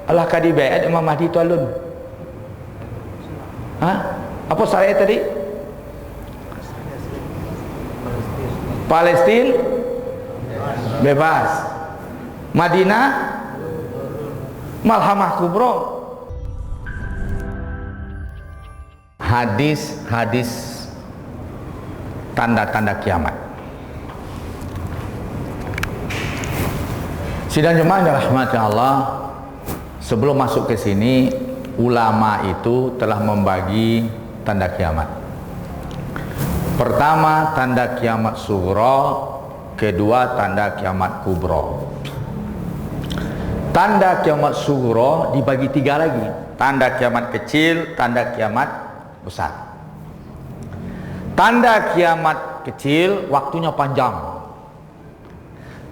Allah kadi baiat Imam Mahdi tu alun. Apa syariat tadi? Palestin bebas, Madinah malhamah kubro. Hadis-hadis tanda-tanda kiamat. Sidang jemaah yang dirahmati Allah, sebelum masuk ke sini, ulama itu telah membagi tanda kiamat. Pertama, tanda kiamat sughra, kedua tanda kiamat kubro. Tanda kiamat sughra dibagi tiga lagi. Tanda kiamat kecil, tanda kiamat besar. Tanda kiamat kecil waktunya panjang.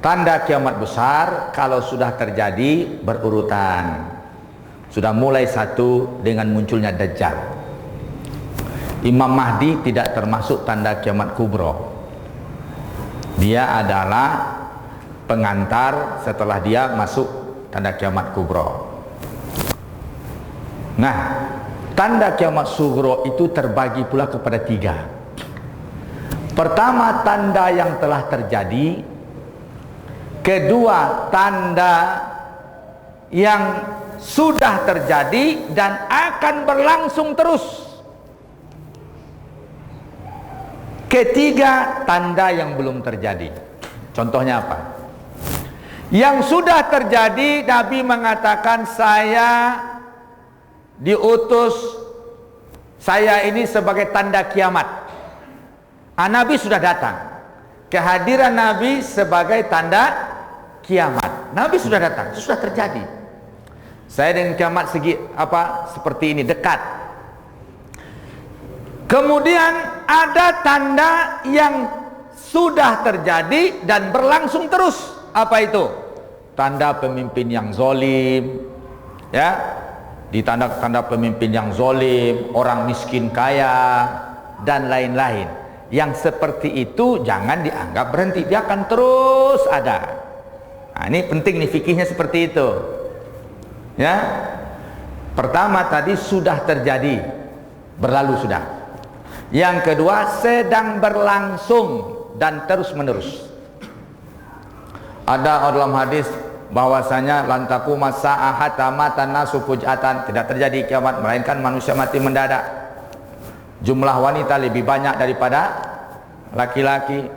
Tanda kiamat besar kalau sudah terjadi berurutan. Sudah mulai satu dengan munculnya Dajjal. Imam Mahdi tidak termasuk tanda kiamat kubro. Dia adalah pengantar setelah dia masuk tanda kiamat kubro. Nah, tanda kiamat sughra itu terbagi pula kepada tiga. Pertama, tanda yang telah terjadi. Kedua, tanda yang sudah terjadi dan akan berlangsung terus. Ketiga, tanda yang belum terjadi. Contohnya apa? Yang sudah terjadi, Nabi mengatakan, saya diutus, saya ini sebagai tanda kiamat. Nabi sudah datang. Kehadiran Nabi sebagai tanda kiamat. Nabi sudah datang, sudah terjadi. Saya dengan kiamat seperti ini, dekat. Kemudian ada tanda yang sudah terjadi dan berlangsung terus. Apa itu? Tanda pemimpin yang zalim, ya. Di tanda-tanda pemimpin yang zalim, orang miskin kaya dan lain-lain. Yang seperti itu jangan dianggap berhenti, dia akan terus ada. Nah, ini penting nih fikihnya seperti itu. Ya. Pertama tadi sudah terjadi, berlalu sudah. Yang kedua sedang berlangsung dan terus menerus. Ada dalam hadis bahwasanya lantaku masa'ah hatta matan nasu fujatan, tidak terjadi kiamat melainkan manusia mati mendadak. Jumlah wanita lebih banyak daripada laki-laki.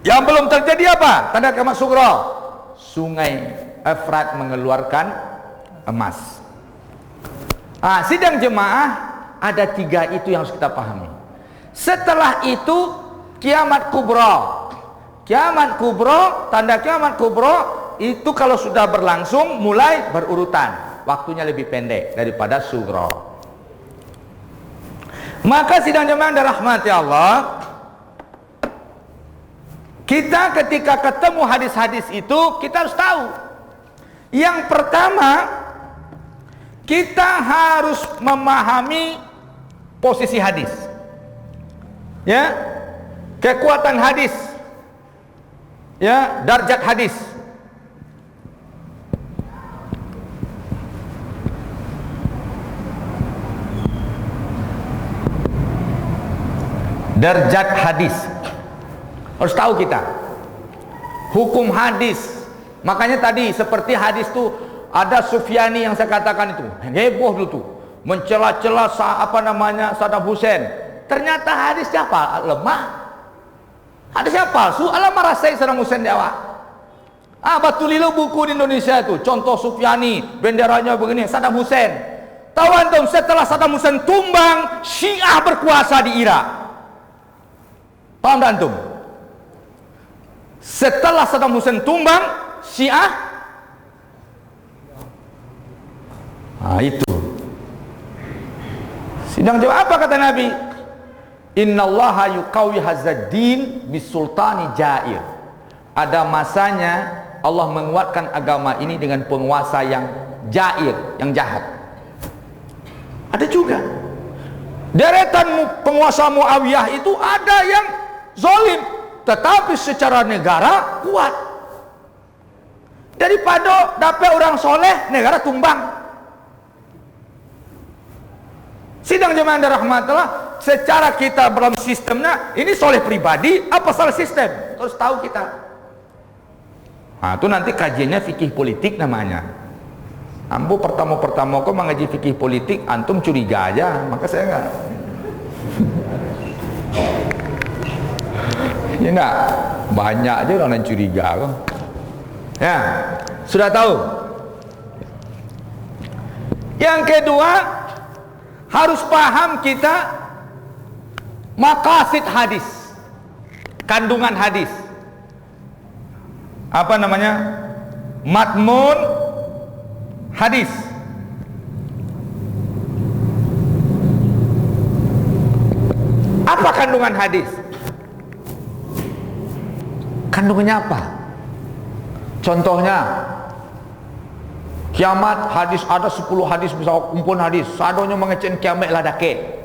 Yang belum terjadi apa? Tanda kiamat sughra. Sungai Efrat mengeluarkan emas. Sidang jemaah, ada tiga itu yang harus kita pahami. Setelah itu kiamat kubro. Kiamat kubro, tanda kiamat kubro itu kalau sudah berlangsung mulai berurutan, waktunya lebih pendek daripada sughra. Maka sidang jemaah yang dirahmati Allah, kita ketika ketemu hadis-hadis itu, kita harus tahu. Yang pertama, kita harus memahami posisi hadis. Ya, kekuatan hadis. Ya, darjat hadis. Darjat hadis. Harus tahu kita hukum hadis. Makanya tadi seperti hadis tuh ada Sufyani yang saya katakan itu heboh dulu tuh, mencela-cela Saddam Hussein. Ternyata hadisnya apa? Lemah. Hadisnya palsu. Alamak rasai Saddam Hussein di awal. Batulilu buku di Indonesia itu. Contoh Sufyani, benderanya begini, Saddam Hussein. Tahu antum setelah Saddam Hussein tumbang, Syiah berkuasa di Irak. Paham tak antum? Setelah Saddam Hussein tumbang, Syiah itu. Sidang jawab apa kata Nabi? Innallaha yuqawi hazaddin bisultani jair. Ada masanya Allah menguatkan agama ini dengan penguasa yang jair, yang jahat. Ada juga deretan penguasa Muawiyah itu ada yang zalim, tetapi secara negara kuat. Daripada dapat orang soleh, negara tumbang. Sidang jemaah yang dirahmati Allah, secara kita dalam sistemnya, ini soleh pribadi apa salah sistem? Terus tahu kita. Nah, itu nanti kajiannya fikih politik namanya. Ambo pertama-pertama kok mengaji fikih politik, antum curiga aja, maka saya enggak. Ya enggak, banyak aja orang yang curiga kok. Ya, sudah tahu. Yang kedua, harus paham kita maqasid hadis, kandungan hadis. Apa namanya? Matmun hadis. Apa kandungan hadis? Kandungannya apa? Contohnya, kiamat hadis ada 10 hadis bisa kumpul hadis. Sadonya mengecen kiamat lah dake.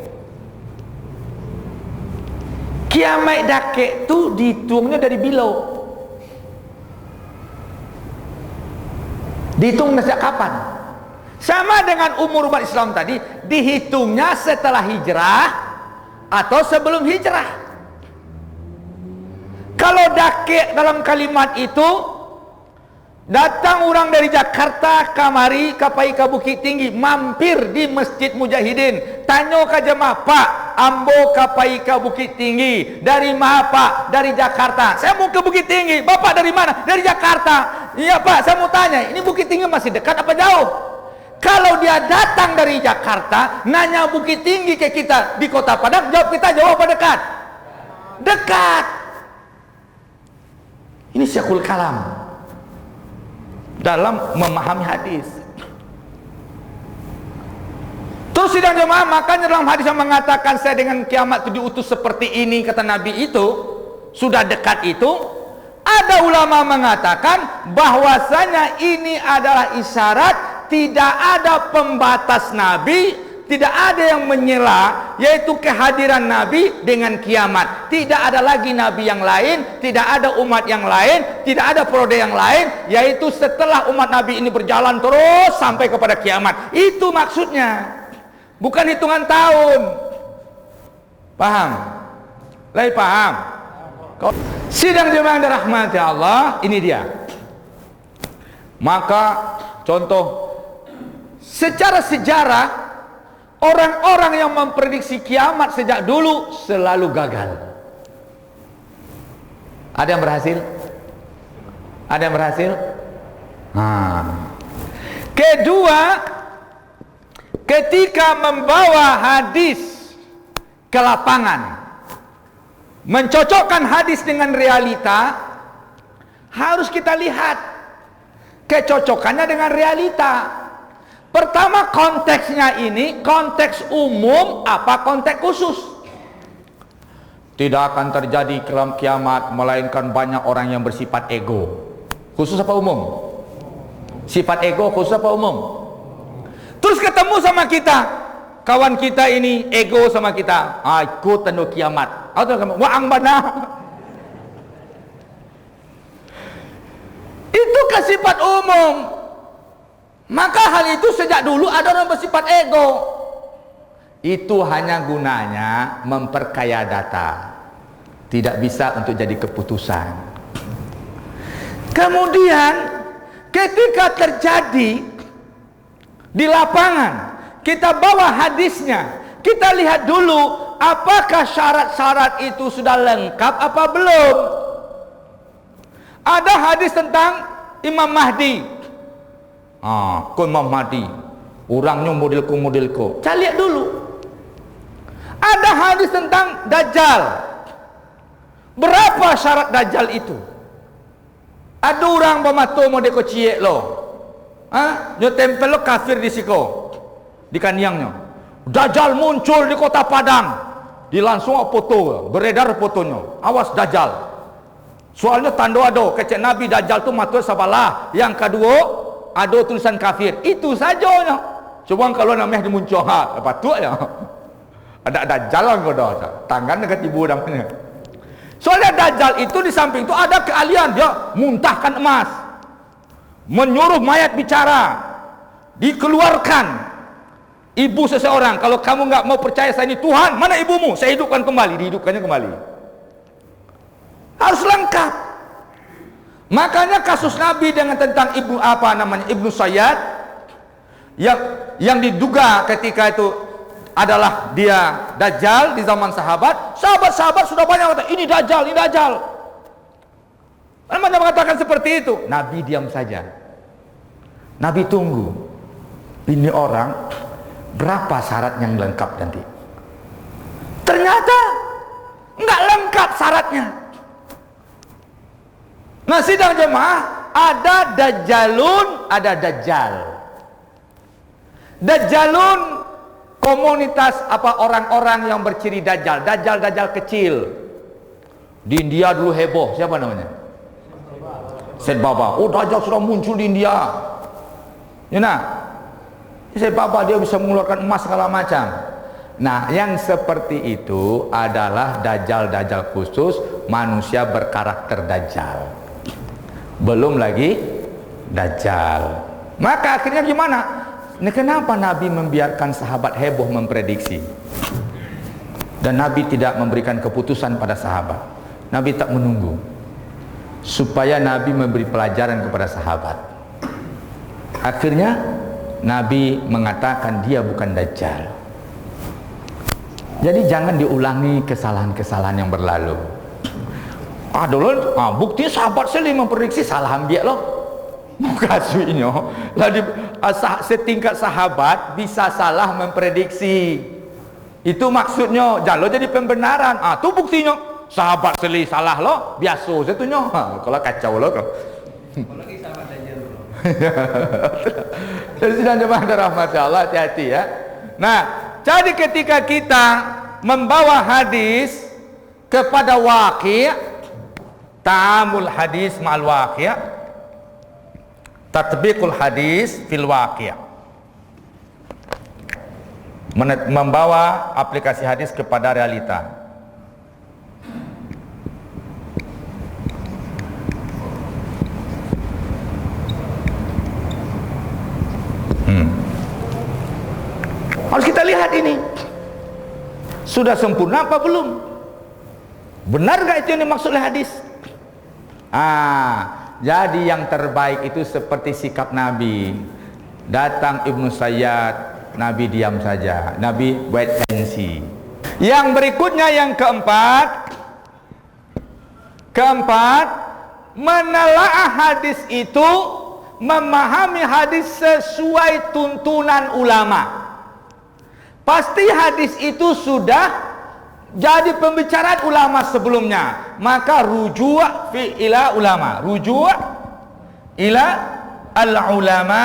Kiamat dake tu dihitungnya dari bilo. Dihitung sejak kapan? Sama dengan umur umat Islam tadi, dihitungnya setelah hijrah atau sebelum hijrah. Kalau dake dalam kalimat itu, datang orang dari Jakarta kamari kapai ke Bukit Tinggi, mampir di Masjid Mujahidin, tanya ke jemaah, Pak, ambo kapai ke Bukit Tinggi, dari mana Pak? Dari Jakarta. Saya mau ke Bukit Tinggi. Bapak dari mana? Dari Jakarta. Iya Pak, saya mau tanya, ini Bukit Tinggi masih dekat apa jauh? Kalau dia datang dari Jakarta, nanya Bukit Tinggi ke kita di Kota Padang, jawab kita jauh apa dekat? Dekat. Ini syakul kalam dalam memahami hadis. Terus sidang jemaah, makanya dalam hadis yang mengatakan saya dengan kiamat itu diutus seperti ini, kata Nabi itu sudah dekat itu, ada ulama mengatakan bahwasanya ini adalah isyarat tidak ada pembatas Nabi, tidak ada yang menyela, yaitu kehadiran Nabi dengan kiamat. Tidak ada lagi Nabi yang lain, tidak ada umat yang lain, tidak ada periode yang lain, yaitu setelah umat Nabi ini berjalan terus sampai kepada kiamat. Itu maksudnya, bukan hitungan tahun. Paham? Lagi paham? Sidang jemaah yang dirahmati Allah, ini dia. Maka contoh, secara sejarah, orang-orang yang memprediksi kiamat sejak dulu selalu gagal. Ada yang berhasil? Ada yang berhasil? Kedua, ketika membawa hadis ke lapangan, mencocokkan hadis dengan realita, harus kita lihat kecocokannya dengan realita. Pertama, konteksnya ini konteks umum apa konteks khusus? Tidak akan terjadi kiamat melainkan banyak orang yang bersifat ego. Khusus apa umum? Sifat ego khusus apa umum? Terus ketemu sama kita, kawan kita ini ego sama kita, ikut tanda kiamat. Wa'ang bana. Itu kan sifat umum. Maka hal itu sejak dulu ada orang bersifat ego. Itu hanya gunanya memperkaya data, tidak bisa untuk jadi keputusan. Kemudian ketika terjadi di lapangan, kita bawa hadisnya, kita lihat dulu apakah syarat-syarat itu sudah lengkap apa belum. Ada hadis tentang Imam Mahdi. Imam Mahdi, orangnya modelku. Saya lihat dulu. Ada hadis tentang Dajjal. Berapa syarat Dajjal itu? Ada orang pematu mau deko ciek lo. Nyo tempel lo kafir di siko, di kaniangnya. Dajjal muncul di Kota Padang. Di langsung foto, beredar fotonya. Awas Dajjal. Soalnya tanda ado kecek Nabi Dajjal tu matu sabalah. Yang kedua, ada tulisan kafir. Itu saja. Coba kalau namanya dimuncul, patut ya. Ada jalan kau dah. Tangan dekat ibu namanya. Soalnya Dajjal itu di samping itu ada keahlian, dia muntahkan emas. menyuruh mayat bicara, dikeluarkan ibu seseorang. Kalau kamu nggak mau percaya saya ini Tuhan, mana ibumu? Saya hidupkan kembali, dihidupkannya kembali. Harus lengkap. Makanya kasus Nabi dengan tentang Ibnu Sayyad yang diduga ketika itu adalah dia Dajjal di zaman sahabat. Sahabat-sahabat sudah banyak kata ini Dajjal, ini Dajjal. Banyak mengatakan seperti itu. Nabi diam saja. Nabi tunggu. Ini orang berapa syarat yang lengkap nanti? Ternyata nggak lengkap syaratnya. Nah, sidang jemaah, ada Dajjalun, ada Dajjal. Dajjalun komunitas orang-orang yang berciri Dajjal. Dajjal kecil. Di India dulu heboh. Siapa namanya? Syed Baba. Oh, Dajjal sudah muncul di India. Ya nah. Syed Baba dia bisa mengeluarkan emas segala macam. Nah, yang seperti itu adalah Dajjal khusus, manusia berkarakter Dajjal. Belum lagi Dajjal. Maka akhirnya gimana? Nah, kenapa Nabi membiarkan sahabat heboh memprediksi? Dan Nabi tidak memberikan keputusan pada sahabat. Nabi tak menunggu. Supaya Nabi memberi pelajaran kepada sahabat. Akhirnya Nabi mengatakan dia bukan Dajjal. Jadi jangan diulangi kesalahan-kesalahan yang berlalu. Bukti sahabat sendiri memprediksi, salah ambil loh. Mukasunya setingkat sahabat bisa salah memprediksi. Itu maksudnya jangan jadi pembenaran. Itu buktinya sahabat sendiri salah loh. Biasa satunya. Kalau kacau loh kau. Apalagi sahabat Dajjal. Jadi sedang jemaah rahmat Allah, hati-hati ya. Nah, jadi ketika kita membawa hadis kepada waqi', ta'amul hadis ma'al waqi', tatbiqul hadis fil waqi', membawa aplikasi hadis kepada realita. Harus kita lihat ini sudah sempurna apa belum? Benar gak itu yang dimaksud oleh hadis? Jadi yang terbaik itu seperti sikap Nabi. Datang Ibnu Sayyad, Nabi diam saja. Nabi wait and see. Yang berikutnya, yang keempat, menelaah hadis itu, memahami hadis sesuai tuntunan ulama. Pasti hadis itu sudah jadi pembicaraan ulama sebelumnya, maka rujuk ila ulama, rujuk ila al-ulama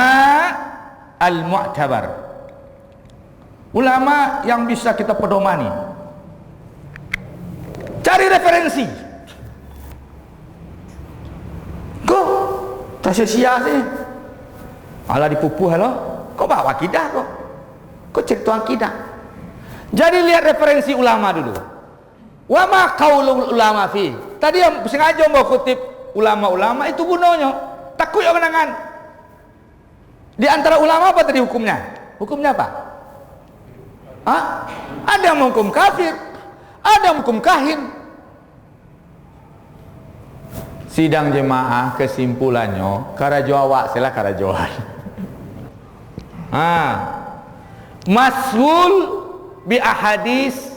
al-mu'tabar, ulama yang bisa kita pedomani. Cari referensi. Kok tersia-sia sih? Ala dipupuh halo, kok bawa akidah kok? Kok cerita akidah? Jadi lihat referensi ulama dulu. Wa ma qaulul ulama fi. Tadi yang sengaja mau kutip ulama-ulama itu gunanya takut ya menangan. Di antara ulama apa tadi hukumnya? Hukumnya apa? Ada yang menghukum kafir, ada yang menghukum kahin. Sidang jemaah kesimpulannya karajawa selah karajawa. Masul bi ahadis,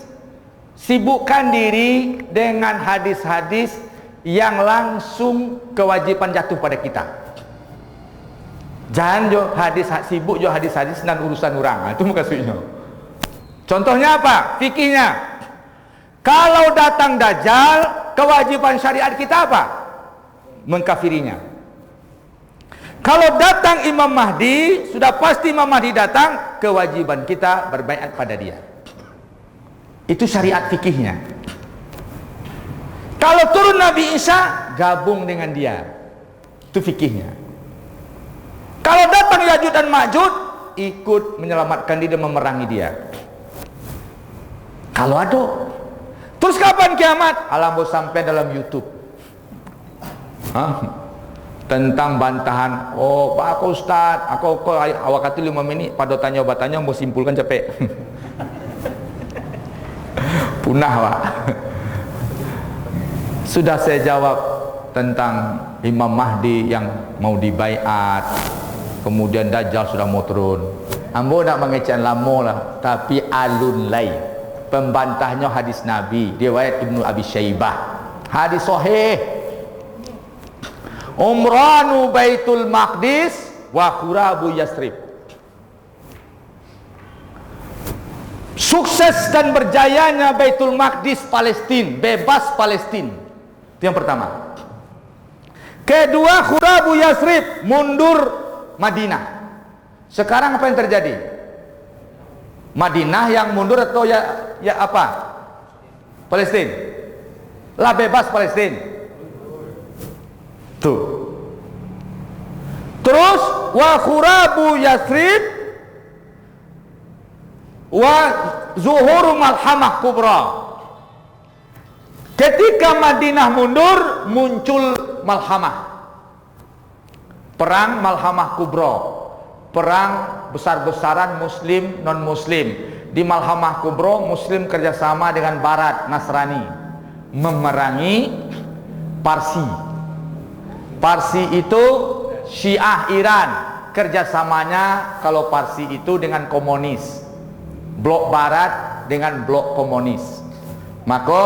sibukkan diri dengan hadis-hadis yang langsung kewajiban jatuh pada kita. Jangan jo hadis sibuk jo hadis-hadis dan urusan orang. Itu maksudnya. Contohnya apa? Fikihnya. Kalau datang Dajjal, kewajiban syariat kita apa? Mengkafirinya. Kalau datang Imam Mahdi, sudah pasti Imam Mahdi datang, kewajiban kita berbaiat pada dia. Itu syariat fikihnya. Kalau turun Nabi Isa, gabung dengan dia. Itu fikihnya. Kalau datang Ya'juj dan Ma'juj, ikut menyelamatkan dia dan memerangi dia. Kalau ada. Terus kapan kiamat? Alam sampai dalam YouTube. tentang bantahan. Oh Pak Ustaz, aku awak kata 5 minit pada tanya batanya mau simpulkan capek. Punah Pak. Sudah saya jawab tentang Imam Mahdi yang mau dibaiat, kemudian Dajjal sudah mau turun. Ambo nak mengecek lama lah, tapi alun lai. Pembantahnya hadis Nabi, riwayat Ibnu Abi Syaibah, hadis sahih. Umranu Baitul Maqdis wa khurabu Yasrib. Sukses dan berjayanya Baitul Maqdis Palestina, bebas Palestina. Itu yang pertama. Kedua, khurabu Yasrib, mundur Madinah. Sekarang apa yang terjadi? Madinah yang mundur atau ya apa? Palestina. Lah bebas Palestina. Tuh. Terus wa khurabu Yasrib wa zuhuru malhamah kubra. Ketika Madinah mundur, muncul malhamah, perang malhamah kubra, perang besar-besaran muslim non muslim. Di malhamah kubra, muslim kerjasama dengan barat Nasrani memerangi Parsi. Parsi itu Syiah Iran, kerjasamanya kalau Parsi itu dengan komunis, blok barat dengan blok komunis. Maka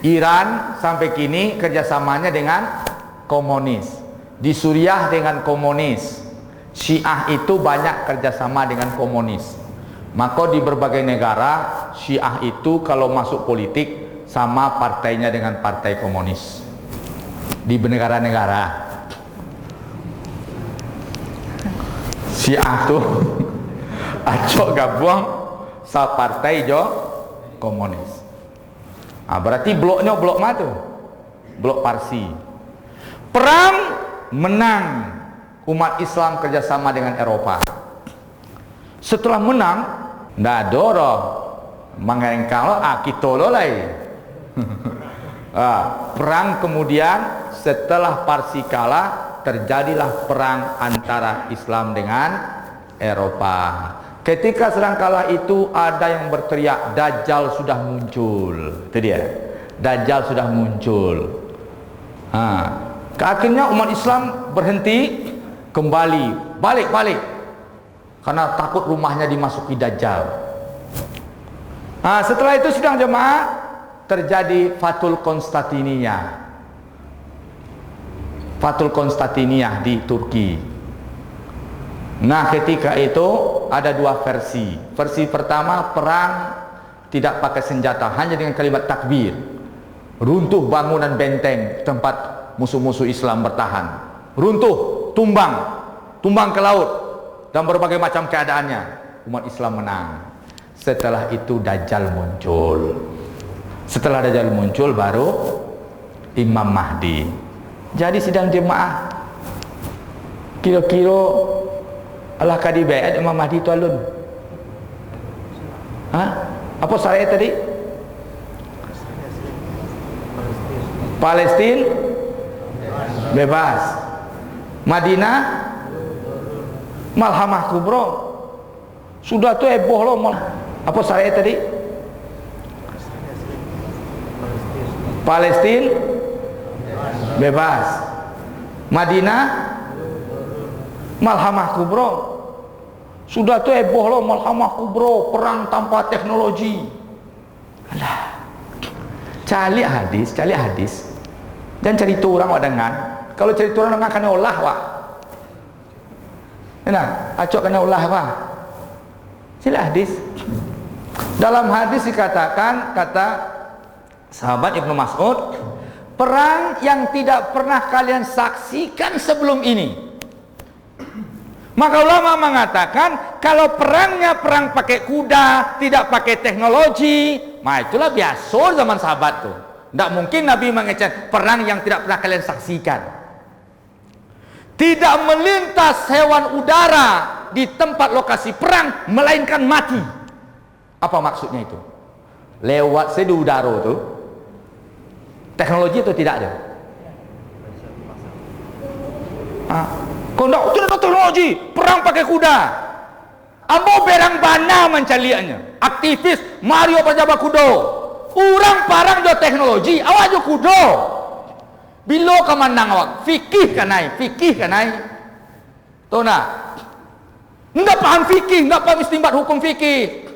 Iran sampai kini kerjasamanya dengan komunis. Di Suriah dengan komunis. Syiah itu banyak kerjasama dengan komunis. Maka di berbagai negara Syiah itu kalau masuk politik sama partainya dengan partai komunis. Di negara-negara Syiah tuh acok gabung sa partai jo komunis. Berarti bloknya blok mana tuh? Blok Parsi. Perang menang, umat Islam kerjasama dengan Eropa. Setelah menang, ndak doro mengengkal kita lo lagi. Perang kemudian setelah Parsi kalah, terjadilah perang antara Islam dengan Eropa. Ketika sedang kalah itu ada yang berteriak Dajjal sudah muncul. Itu dia, Dajjal sudah muncul. Akhirnya umat Islam berhenti, kembali balik karena takut rumahnya dimasuki Dajjal. Setelah itu sidang jemaah, terjadi Fathul Konstantiniyah. Fathul Konstantiniyah di Turki. Nah, ketika itu ada dua versi. Versi pertama, perang tidak pakai senjata, hanya dengan kalimat takbir. Runtuh bangunan benteng tempat musuh-musuh Islam bertahan. Runtuh, tumbang ke laut, dan berbagai macam keadaannya. Umat Islam menang. Setelah itu Dajjal muncul. Setelah Dajjal muncul baru Imam Mahdi. Jadi sidang jemaah, kira-kira Allah kadi bayat Imam Mahdi itu alun. Apa syariat tadi? Palestina bebas. Madinah malhamah kubra. Sudah tu heboh loh. Apa syariat tadi? Palestina bebas. Madinah malhamah kubra. Sudah tu heboh loh malhamah kubra, perang tanpa teknologi. Alah. Cari hadis. Dan cerita orang wadangan. Kalau cerita orang wadangan kena olah wak. Nah, acok kena olah wak. Sila hadis. Dalam hadis dikatakan, kata sahabat Ibnu Mas'ud, perang yang tidak pernah kalian saksikan sebelum ini. Maka ulama mengatakan kalau perangnya perang pakai kuda, tidak pakai teknologi, itulah biasa zaman sahabat tuh. Tidak mungkin Nabi mengecek perang yang tidak pernah kalian saksikan. Tidak melintas hewan udara di tempat lokasi perang, melainkan mati. Apa maksudnya itu? Lewat di udara tuh, teknologi itu tidak ada. Kau nak teknologi perang pakai kuda. Ambo berang bana mencaliannya. Aktivis Mario Pajaba kudo. Urang parang jo teknologi, awak jo kudo. Bilo kamandang awak, fikih kanai. Tahu nak? Enggak paham fikih, enggak paham istinbat hukum fikih.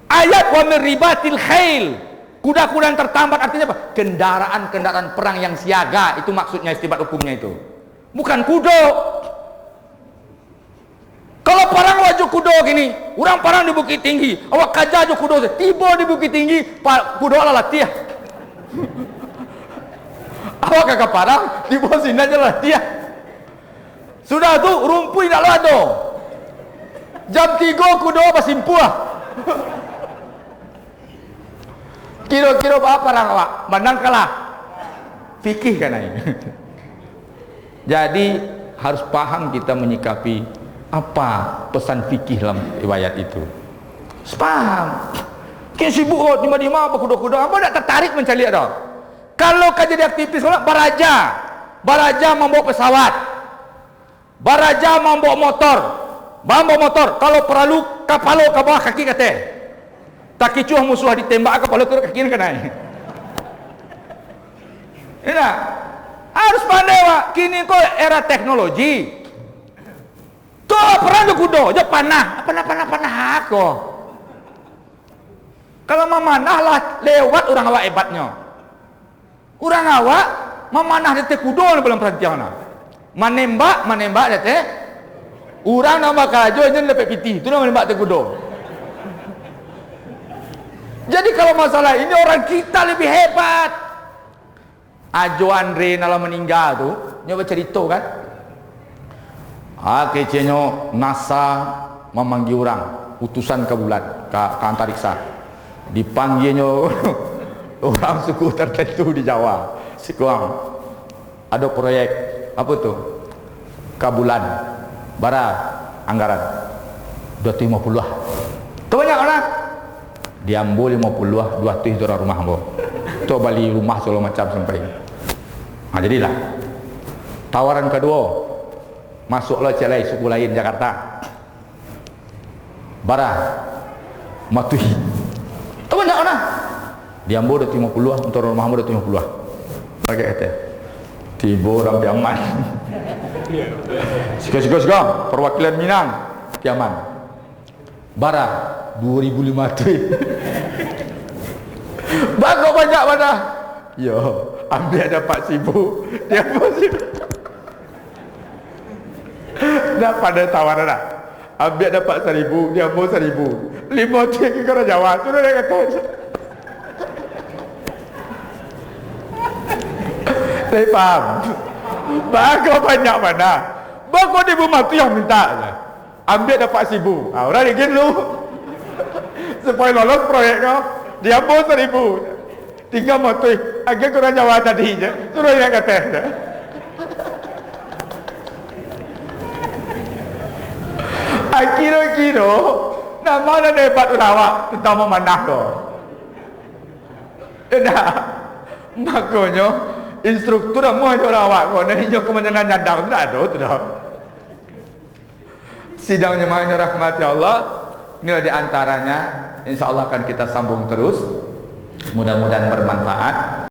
Ayat wa miribatil khail. Kuda-kuda yang tertambat artinya apa? Kendaraan-kendaraan perang yang siaga, itu maksudnya istinbat hukumnya itu. Bukan kudo. Kalau perang wajah kudo gini, orang perang di Bukit Tinggi, awak kaja aja kudo, tiba di Bukit Tinggi, kudo lah latih. Awak kakak perang, tiba sini aja latih. Sudah tu rumpui nak lado. Jam 3 kudo pasimpuah. Kira-kira apa perang awak? Bandang kalah. Fikih kan ini. Jadi harus paham kita menyikapi apa pesan fikih dalam riwayat itu. Paham. Kita sibuk di mana apa kuda-kuda, apa tak tertarik mencari ada. Kalau kau jadi aktivis baraja membawa pesawat, baraja membawa motor, kalau perlu kapalo ke bawah kaki kata. Tak kicuh musuh ditembak kapalo ke kaki kan naik. Ina harus pandai wak. Kini kau era teknologi. Tuh perang je kudo, je panah aku. Kalau memanah lah lewat orang awak hebatnya. Orang awak memanah dete kudo dalam perhentian. Menembak dete. Orang nama kajo je lepek piti, itu nama menembak dete kudo. Jadi kalau masalah ini orang kita lebih hebat. Ajo Andre nala meninggal tu, nyoba cerita kan. Kecenya NASA memanggil orang utusan ke bulan, ke antariksa. Dipanggilnya orang suku tertentu di Jawa. Sekuang ada proyek apa tu? Ke bulan, bara anggaran 250 lah. Tu banyak orang. Diambil 50 lah, 200 orang rumah ambo. Tu bali rumah segala macam sampai. Jadilah tawaran kedua. Masuklah celai suku lain Jakarta. Bara Matuhi. Tu banyak orang. Diambil 250 untuk rumah ambo 250. Pakai kata. Tiba orang Diaman. Sika perwakilan Minang Diaman. Bara 2.500. Bagus banyak mana? Yo, ambil dapat 1,000. Dia pun dah pada tawaran dah. Ambil dapat 1,000, dia pun 1,000. 5 tiga ke orang Jawa. Sudah dia kata. Saya faham. Bagus banyak mana? Bagus di rumah tu yang minta. Ambil dapat 1,000. Orang ni gitu. Supaya lolos proyek kau, dia pun 1,000. Tinggal motor, agak kurang Jawa tadi je. Suruh dia kata. Kira-kira nama dah hebat awak tentang memanah kau. Dah, makanya instruktur semua orang awak kau. Nanti jauh kemenangan nyadang tu dah ada tu dah. Sidangnya makanya rahmati Allah. Ini di antaranya, insya Allah akan kita sambung terus. Mudah-mudahan bermanfaat.